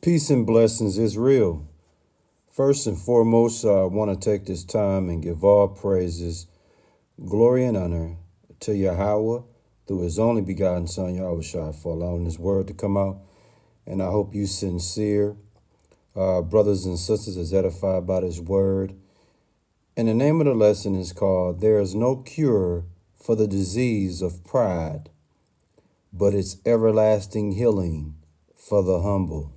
Peace and blessings is real. First and foremost, I want to take this time and give all praises, glory, and honor to Yahweh through his only begotten Son, Yahushua, for allowing this word to come out. And I hope you sincere brothers and sisters is edified by this word. And the name of the lesson is called, There is no cure for the disease of pride, but it's everlasting healing for the humble.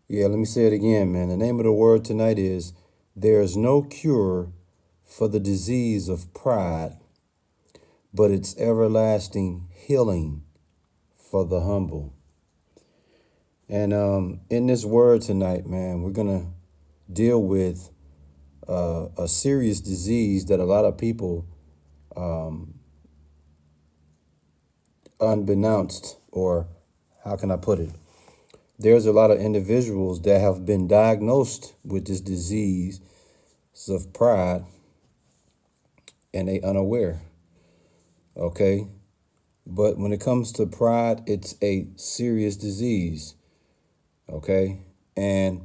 Yeah, let me say it again, man. The name of the word tonight is, there is no cure for the disease of pride, but it's everlasting healing for the humble. And in this word tonight, man, we're going to deal with a serious disease that a lot of people, unbeknownst, or how can I put it? There's a lot of individuals that have been diagnosed with this disease of pride and they unaware. Okay. But when it comes to pride, it's a serious disease. Okay. And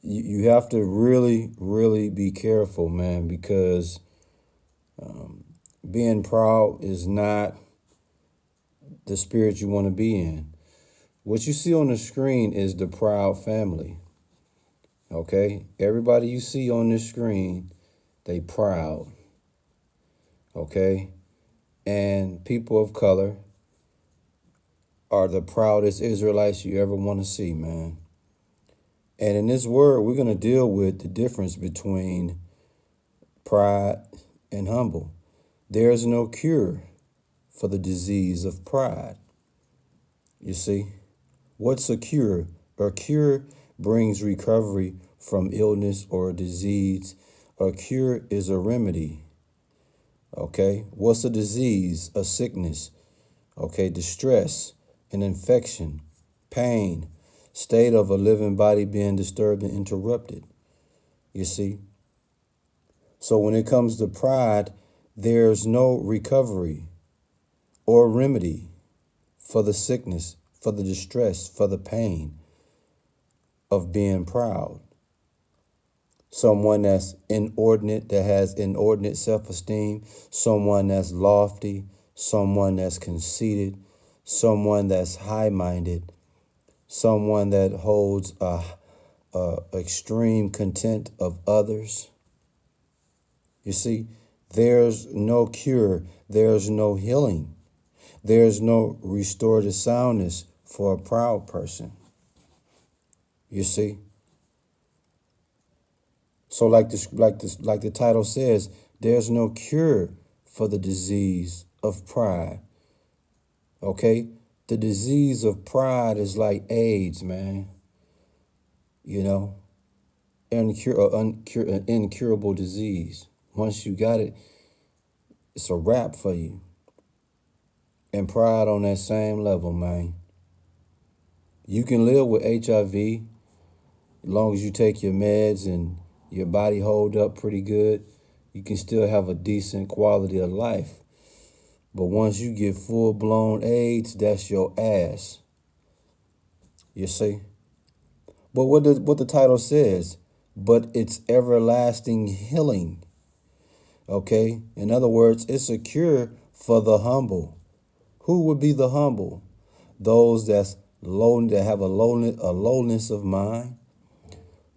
you have to really, really be careful, man, because being proud is not the spirit you want to be in. What you see on the screen is the proud family. Okay. Everybody you see on this screen, they proud. Okay. And people of color are the proudest Israelites you ever want to see, man. And in this word, we're going to deal with the difference between pride and humble. There is no cure for the disease of pride. You see, what's a cure? A cure brings recovery from illness or disease. A cure is a remedy. Okay, what's a disease? A sickness. Okay, distress, an infection, pain, state of a living body being disturbed and interrupted. You see? So when it comes to pride, there's no recovery or remedy for the sickness, for the distress, for the pain of being proud. Someone that's inordinate, that has inordinate self-esteem, someone that's lofty, someone that's conceited, someone that's high-minded, someone that holds a extreme contempt of others. You see, there's no cure, there's no healing, there's no restorative soundness for a proud person. You see? So like the title says, there's no cure for the disease of pride. Okay? The disease of pride is like AIDS, man. You know, an incurable disease. Once you got it, it's a wrap for you. And pride on that same level, man. You can live with HIV as long as you take your meds and your body hold up pretty good. You can still have a decent quality of life. But once you get full-blown AIDS, that's your ass. You see? But what the title says, but it's everlasting healing. Okay? In other words, it's a cure for the humble. Who would be the humble? Those that's low, that have a lowness of mind.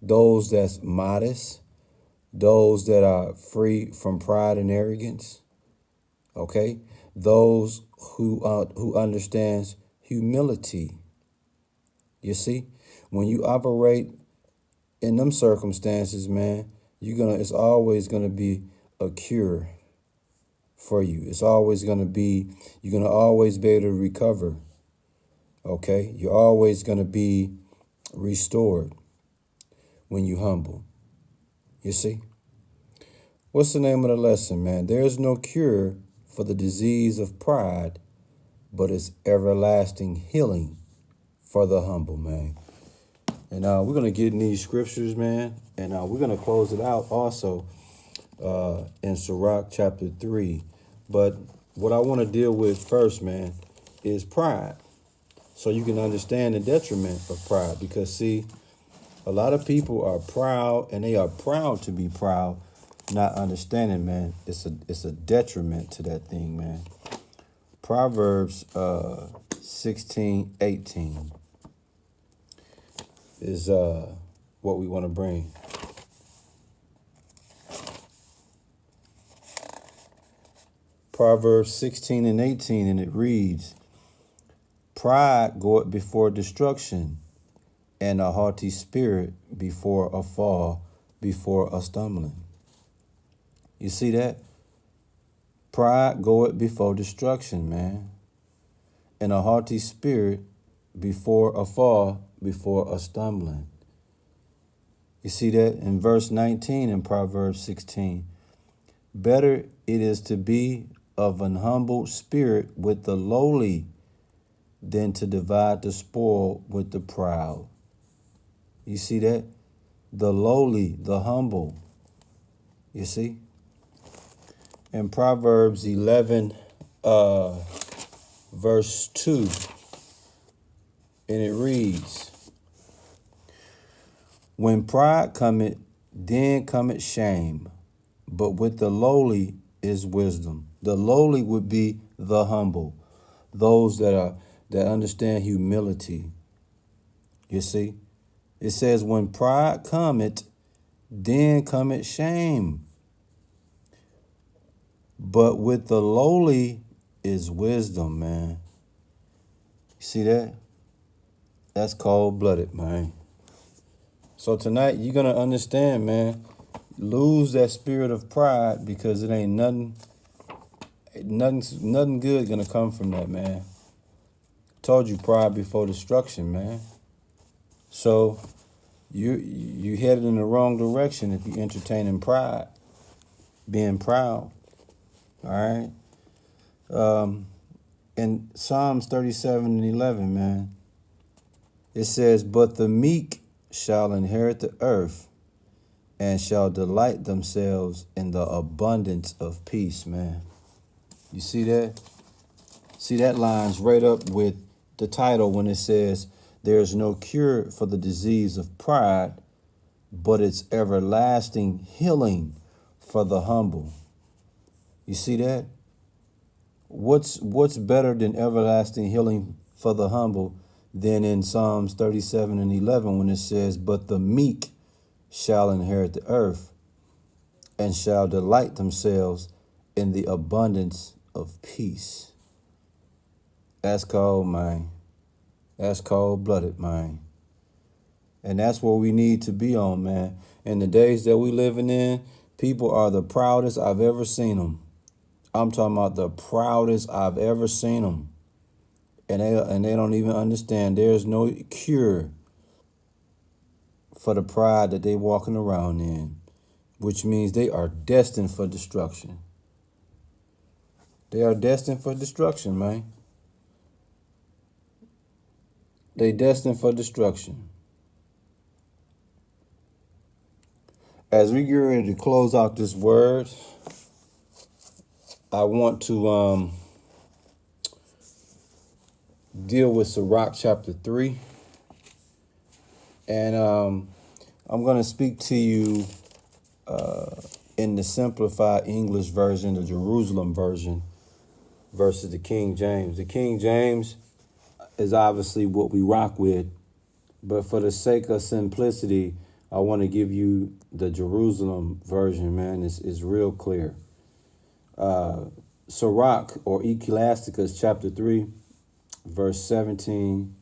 Those that's modest. Those that are free from pride and arrogance. Okay? Those who understands humility. You see? When you operate in them circumstances, man, it's always gonna be a cure for you. It's always gonna be, you're gonna always be able to recover. Okay? You're always gonna be restored when you humble. You see? What's the name of the lesson, man? There's no cure for the disease of pride, but it's everlasting healing for the humble, man. And we're going to get in these scriptures, man. And we're going to close it out also in Sirach chapter 3. But what I want to deal with first, man, is pride. So you can understand the detriment of pride, because see, a lot of people are proud, and they are proud to be proud, not understanding, man, it's a detriment to that thing, man. Proverbs 16:18 is what we want to bring. Proverbs 16:18, and it reads, "Pride goeth before destruction, and a haughty spirit before a fall, before a stumbling." You see that? Pride goeth before destruction, man, and a haughty spirit before a fall, before a stumbling. You see that in verse 19 in Proverbs 16. "Better it is to be of an humble spirit with the lowly than to divide the spoil with the proud." You see that? The lowly, the humble. You see? In Proverbs 11, verse 2, and it reads, "When pride cometh, then cometh shame, but with the lowly is wisdom." The lowly would be the humble, those that understand humility. You see? It says, "When pride cometh, then cometh shame, but with the lowly is wisdom," man. You see that? That's cold-blooded, man. So tonight, you're going to understand, man, lose that spirit of pride, because it ain't nothing good going to come from that, man. Told you, pride before destruction, man. So you headed in the wrong direction if you're entertaining pride, being proud. All right? In Psalms 37:11, man, it says, "But the meek shall inherit the earth, and shall delight themselves in the abundance of peace," man. You see that? See, that lines right up with the title when it says, "There's no cure for the disease of pride, but it's everlasting healing for the humble." You see that? What's better than everlasting healing for the humble than in Psalms 37:11 when it says, "But the meek shall inherit the earth, and shall delight themselves in the abundance of peace." That's cold, man. That's cold-blooded, man. And that's where we need to be on, man. In the days that we living in, people are the proudest I've ever seen them. I'm talking about the proudest I've ever seen them. And they don't even understand there's no cure for the pride that they walking around in, which means they are destined for destruction. They are destined for destruction, man. They destined for destruction. As we get ready to close out this word, I want to deal with Sirach chapter 3. And I'm going to speak to you in the simplified English version, the Jerusalem version, versus the King James. The King James is obviously what we rock with, but for the sake of simplicity, I want to give you the Jerusalem version, man. It's real clear. Sirach, or Ecclesiasticus chapter 3, verse 17,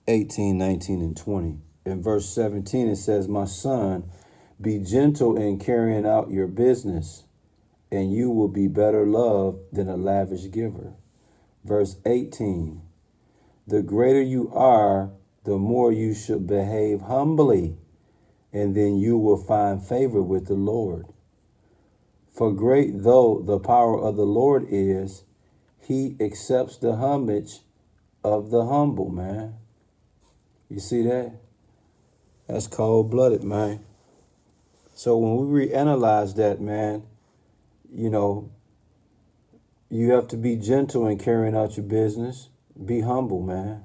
18, 19, and 20. In verse 17, it says, "My son, be gentle in carrying out your business, and you will be better loved than a lavish giver." Verse 18, "The greater you are, the more you should behave humbly, and then you will find favor with the Lord. For great though the power of the Lord is, he accepts the homage of the humble," man. You see that? That's cold-blooded, man. So when we reanalyze that, man, you know, you have to be gentle in carrying out your business. Be humble, man.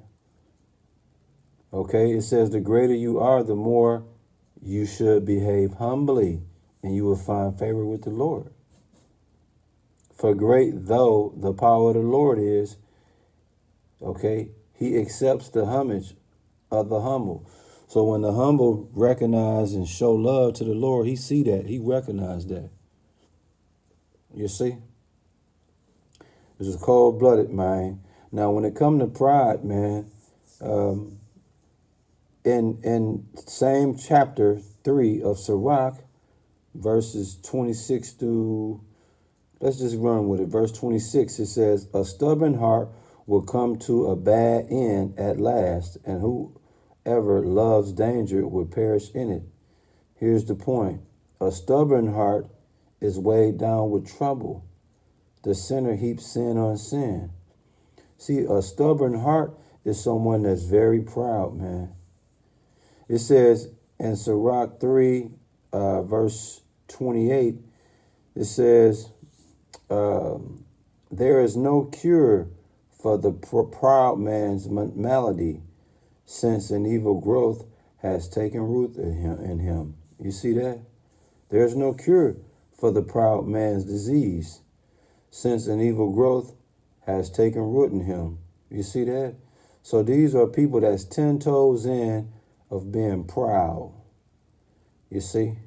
Okay, it says the greater you are, the more you should behave humbly, and you will find favor with the Lord. For great though the power of the Lord is, okay, he accepts the homage of the humble. So when the humble recognize and show love to the Lord, he see that, he recognize that. You see? This is cold-blooded, man. Now, when it comes to pride, man, in same chapter 3 of Sirach, verses 26 through, let's just run with it. Verse 26, it says, a stubborn heart will come to a bad end at last, and whoever loves danger will perish in it. Here's the point. A stubborn heart is weighed down with trouble. The sinner heaps sin on sin. See, a stubborn heart is someone that's very proud, man. It says in Sirach 3, verse 28, it says, there is no cure for the proud man's malady, since an evil growth has taken root in him. You see that? There's no cure for the proud man's disease, since an evil growth has taken root in him. You see that? So these are people that's 10 toes in of being proud. You see?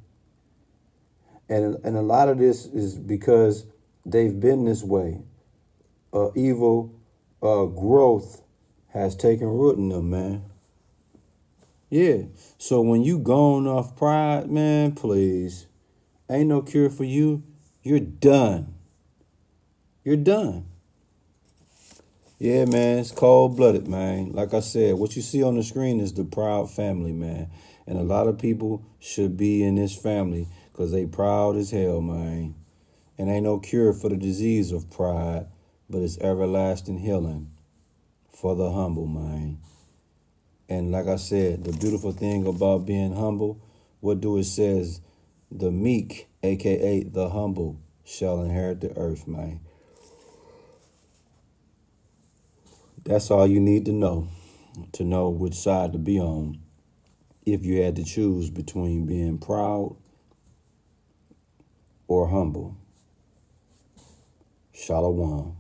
And a lot of this is because they've been this way. Evil growth has taken root in them, man. Yeah. So when you gone off pride, man, please, ain't no cure for you. You're done. You're done. Yeah, man, it's cold-blooded, man. Like I said, what you see on the screen is the proud family, man. And a lot of people should be in this family because they proud as hell, man. And ain't no cure for the disease of pride, but it's everlasting healing for the humble, man. And like I said, the beautiful thing about being humble, what do it says? The meek, a.k.a. the humble, shall inherit the earth, man. That's all you need to know which side to be on if you had to choose between being proud or humble. Shalom.